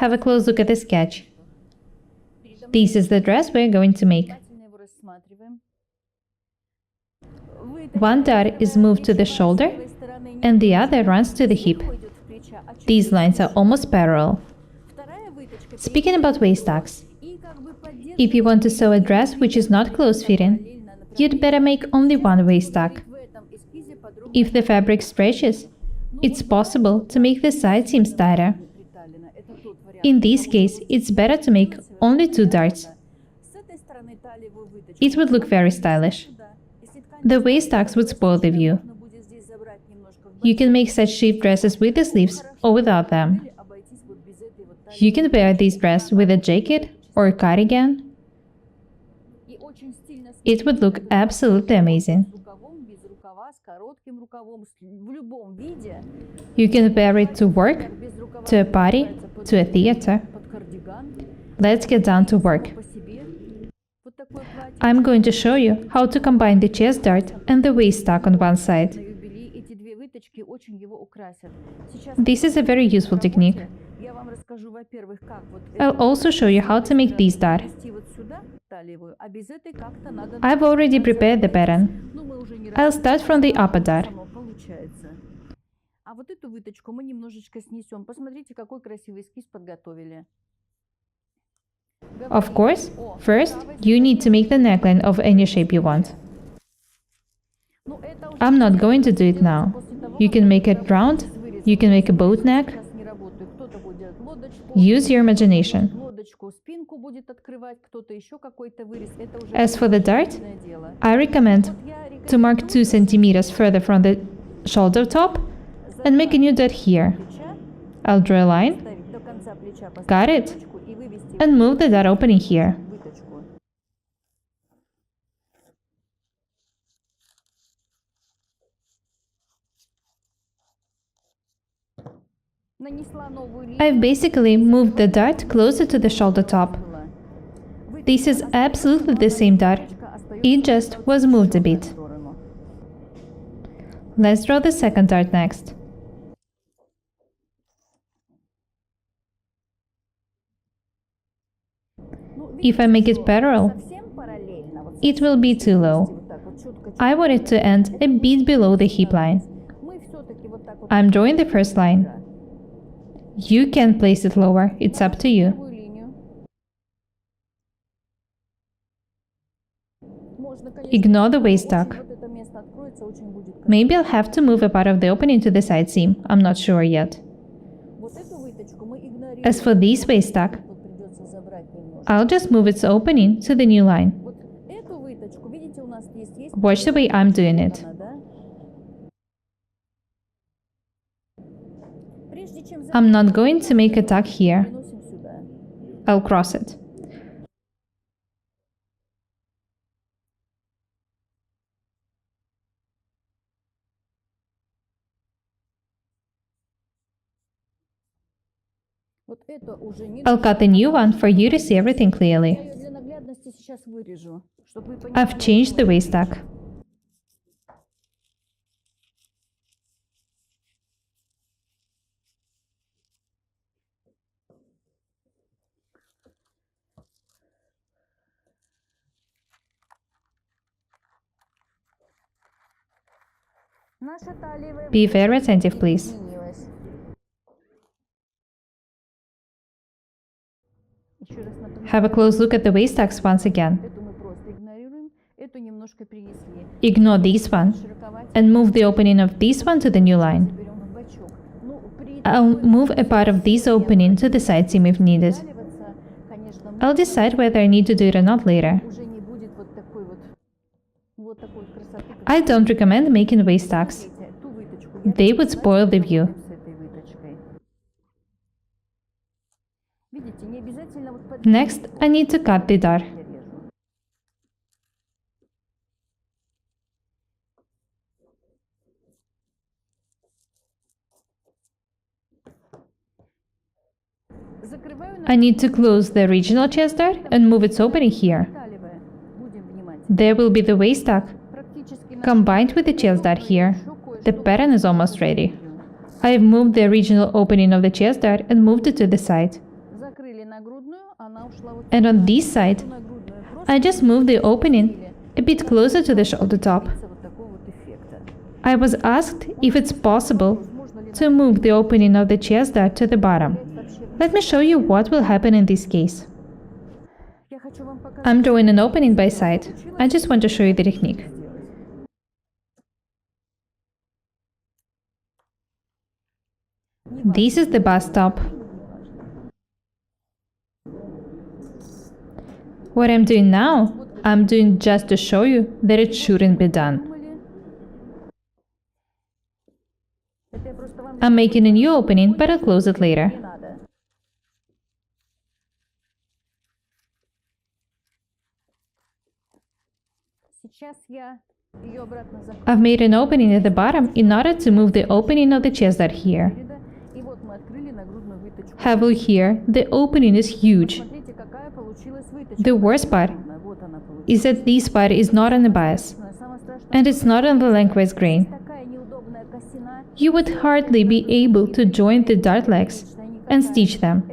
Have a close look at the sketch. This is the dress we're going to make. One dart is moved to the shoulder and the other runs to the hip. These lines are almost parallel. Speaking about waist tucks, if you want to sew a dress which is not close-fitting, you'd better make only one waist tuck. If the fabric stretches, it's possible to make the side seams tighter. In this case, it's better to make only 2 darts. It would look very stylish. The waist tucks would spoil the view. You can make such sheath dresses with the sleeves or without them. You can wear this dress with a jacket or a cardigan. It would look absolutely amazing. You can wear it to work, to a party, to a theater. Let's get down to work. I'm going to show you how to combine the chest dart and the waist tuck on one side. This is a very useful technique. I'll also show you how to make this dart. I've already prepared the pattern. I'll start from the upper dart. Of course, first you need to make the neckline of any shape you want. I'm not going to do it now. You can make it round, you can make a boat neck. Use your imagination. As for the dart, I recommend to mark 2 centimeters further from the shoulder top and make a new dart here. I'll draw a line, cut it, and move the dart opening here. I've basically moved the dart closer to the shoulder top. This is absolutely the same dart, it just was moved a bit. Let's draw the second dart next. If I make it parallel, it will be too low. I want it to end a bit below the hip line. I'm drawing the first line. You can place it lower, it's up to you. Ignore the waist tuck. Maybe I'll have to move a part of the opening to the side seam, I'm not sure yet. As for this waist tuck, I'll just move its opening to the new line. Watch the way I'm doing it. I'm not going to make a tuck here. I'll cross it. I'll cut a new one for you to see everything clearly. I've changed the waist tuck. Be very attentive, please. Have a close look at the waist tucks once again. Ignore this one and move the opening of this one to the new line. I'll move a part of this opening to the side seam if needed. I'll decide whether I need to do it or not later. I don't recommend making waist tucks. They would spoil the view. Next, I need to cut the dart. I need to close the original chest dart and move its opening here. There will be the waist tuck, combined with the chest dart here. The pattern is almost ready. I have moved the original opening of the chest dart and moved it to the side. And on this side, I just moved the opening a bit closer to the shoulder top. I was asked if it's possible to move the opening of the chest dart to the bottom. Let me show you what will happen in this case. I'm drawing an opening by side. I just want to show you the technique. This is the bust top. What I'm doing now, I'm doing just to show you that it shouldn't be done. I'm making a new opening, but I'll close it later. I've made an opening at the bottom in order to move the opening of the chest dart here. Have a look here, the opening is huge. The worst part is that this part is not on the bias, and it's not on the lengthwise grain. You would hardly be able to join the dart legs and stitch them.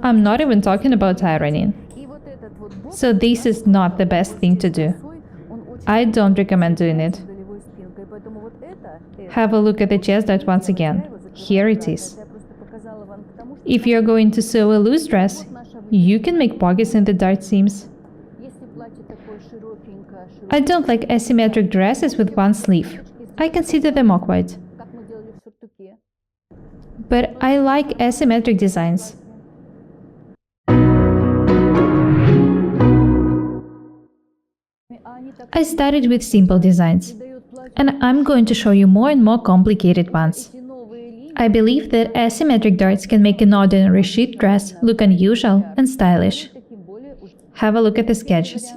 I'm not even talking about ironing. So this is not the best thing to do. I don't recommend doing it. Have a look at the chest dart once again. Here it is. If you're going to sew a loose dress, you can make pockets in the dart seams. I don't like asymmetric dresses with one sleeve. I consider them awkward. But I like asymmetric designs. I started with simple designs, and I'm going to show you more and more complicated ones. I believe that asymmetric darts can make an ordinary sheath dress look unusual and stylish. Have a look at the sketches.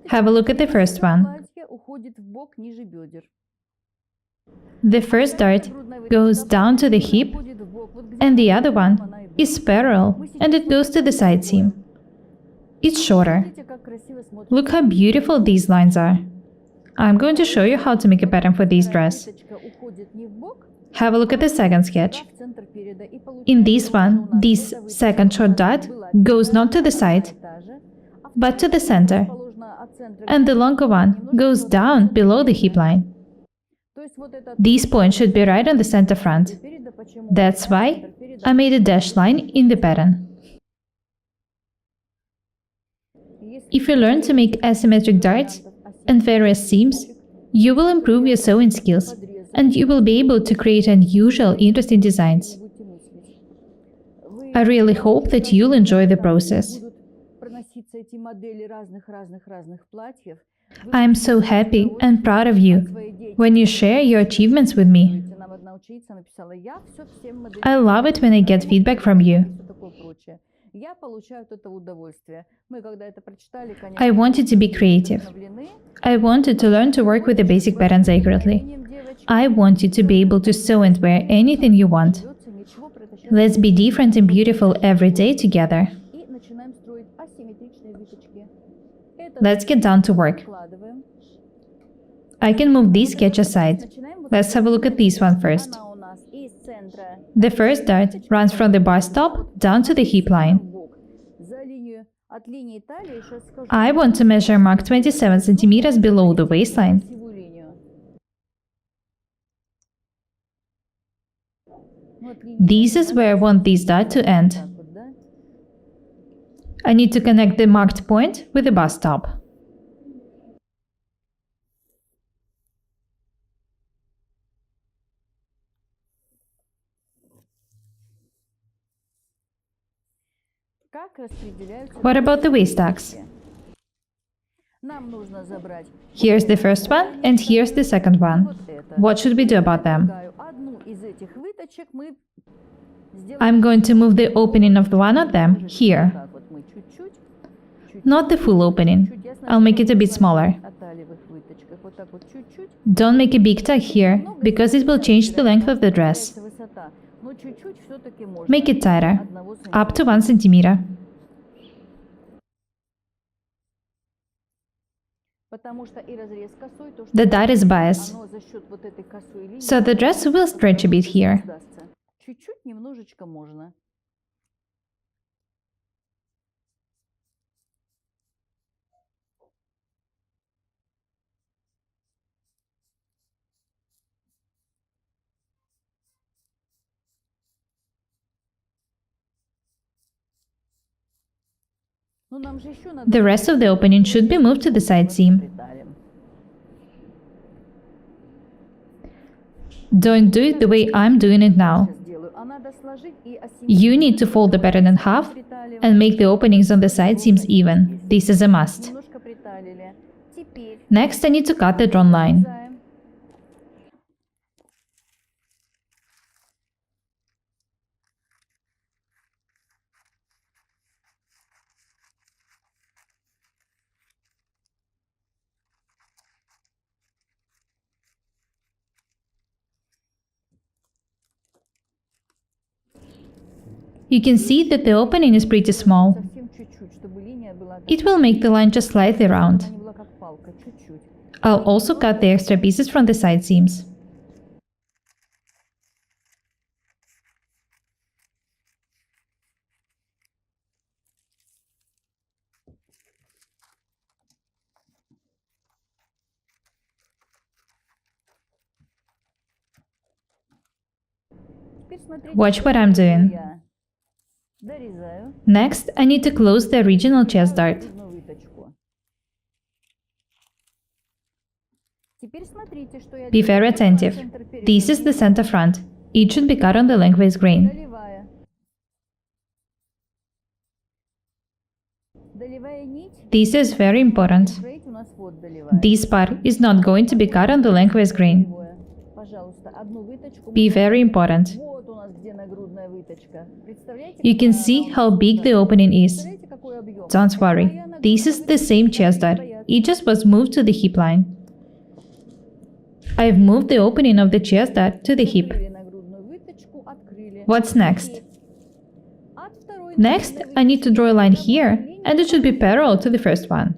Have a look at the first one. The first dart goes down to the hip, and the other one is parallel, and it goes to the side seam. It's shorter. Look how beautiful these lines are. I'm going to show you how to make a pattern for this dress. Have a look at the second sketch. In this one, this second short dart goes not to the side, but to the center, and the longer one goes down below the hip line. This point should be right on the center front. That's why I made a dashed line in the pattern. If you learn to make asymmetric darts and various seams, you will improve your sewing skills, and you will be able to create unusual, interesting designs. I really hope that you'll enjoy the process. I am so happy and proud of you when you share your achievements with me. I love it when I get feedback from you. I wanted to be creative. I wanted to learn to work with the basic patterns accurately. I want you to be able to sew and wear anything you want. Let's be different and beautiful every day together. Let's get down to work. I can move this sketch aside. Let's have a look at this one first. The first dart runs from the bust top down to the hip line. I want to measure mark 27 centimeters below the waistline. This is where I want this dart to end. I need to connect the marked point with the bust top. What about the waist tucks? Here's the first one, and here's the second one. What should we do about them? I'm going to move the opening of one of them here. Not the full opening. I'll make it a bit smaller. Don't make a big tuck here, because it will change the length of the dress. Make it tighter, up to 1 centimeter. The dart is biased, so the dress will stretch a bit here. The rest of the opening should be moved to the side seam. Don't do it the way I'm doing it now. You need to fold the pattern in half and make the openings on the side seams even. This is a must. Next, I need to cut the drawn line. You can see that the opening is pretty small. It will make the line just slightly round. I'll also cut the extra pieces from the side seams. Watch what I'm doing. Next, I need to close the original chest dart. Be very attentive. This is the center front. It should be cut on the lengthwise grain. This is very important. This part is not going to be cut on the lengthwise grain. Be very important. You can see how big the opening is. Don't worry, this is the same chest dart. It just was moved to the hip line. I've moved the opening of the chest dart to the hip. What's next? Next, I need to draw a line here, and it should be parallel to the first one.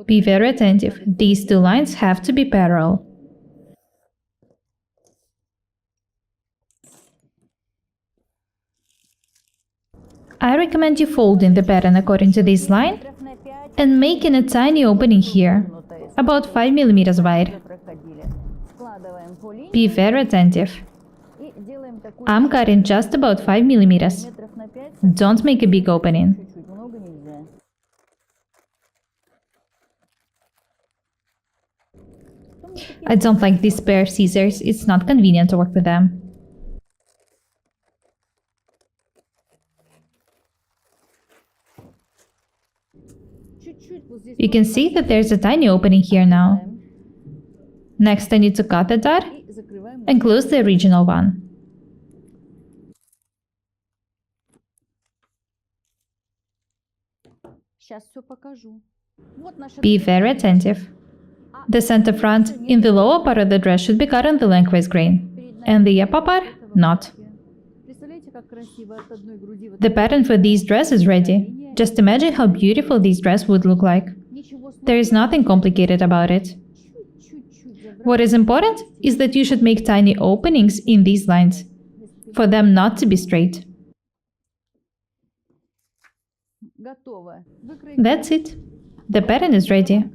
Be very attentive. These two lines have to be parallel. I recommend you folding the pattern according to this line and making a tiny opening here, about 5 mm wide. Be very attentive. I'm cutting just about 5 mm. Don't make a big opening. I don't like these pair of scissors, it's not convenient to work with them. You can see that there's a tiny opening here now. Next, I need to cut the dart and close the original one. Be very attentive. The center front in the lower part of the dress should be cut on the lengthwise grain, and the upper part, not. The pattern for this dress is ready. Just imagine how beautiful this dress would look like. There is nothing complicated about it. What is important is that you should make tiny openings in these lines, for them not to be straight. That's it. The pattern is ready.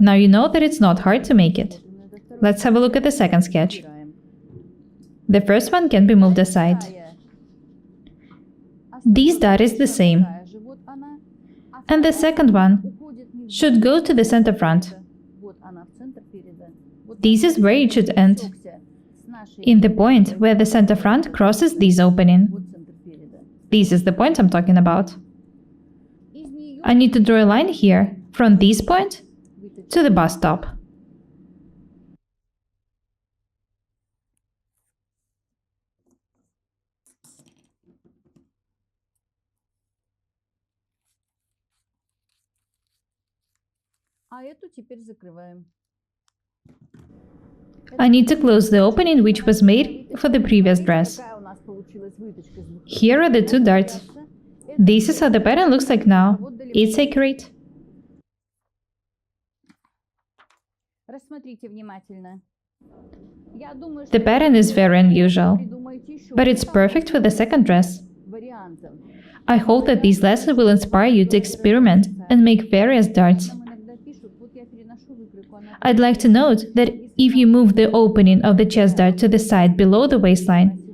Now you know that it's not hard to make it. Let's have a look at the second sketch. The first one can be moved aside. This dart is the same. And the second one should go to the center front. This is where it should end, in the point where the center front crosses this opening. This is the point I'm talking about. I need to draw a line here, from this point to the bust top. I need to close the opening which was made for the previous dress. Here are the two darts. This is how the pattern looks like now. It's accurate. The pattern is very unusual, but it's perfect for the second dress. I hope that these lessons will inspire you to experiment and make various darts. I'd like to note that if you move the opening of the chest dart to the side below the waistline,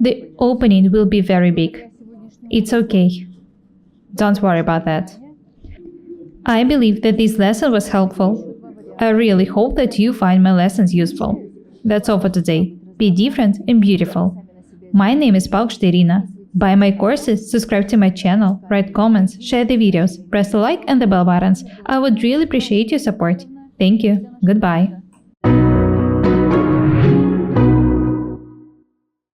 the opening will be very big. It's okay. Don't worry about that. I believe that this lesson was helpful. I really hope that you find my lessons useful. That's all for today. Be different and beautiful. My name is Paukshte Irina. Buy my courses, subscribe to my channel, write comments, share the videos, press the like and the bell buttons. I would really appreciate your support. Thank you. Goodbye.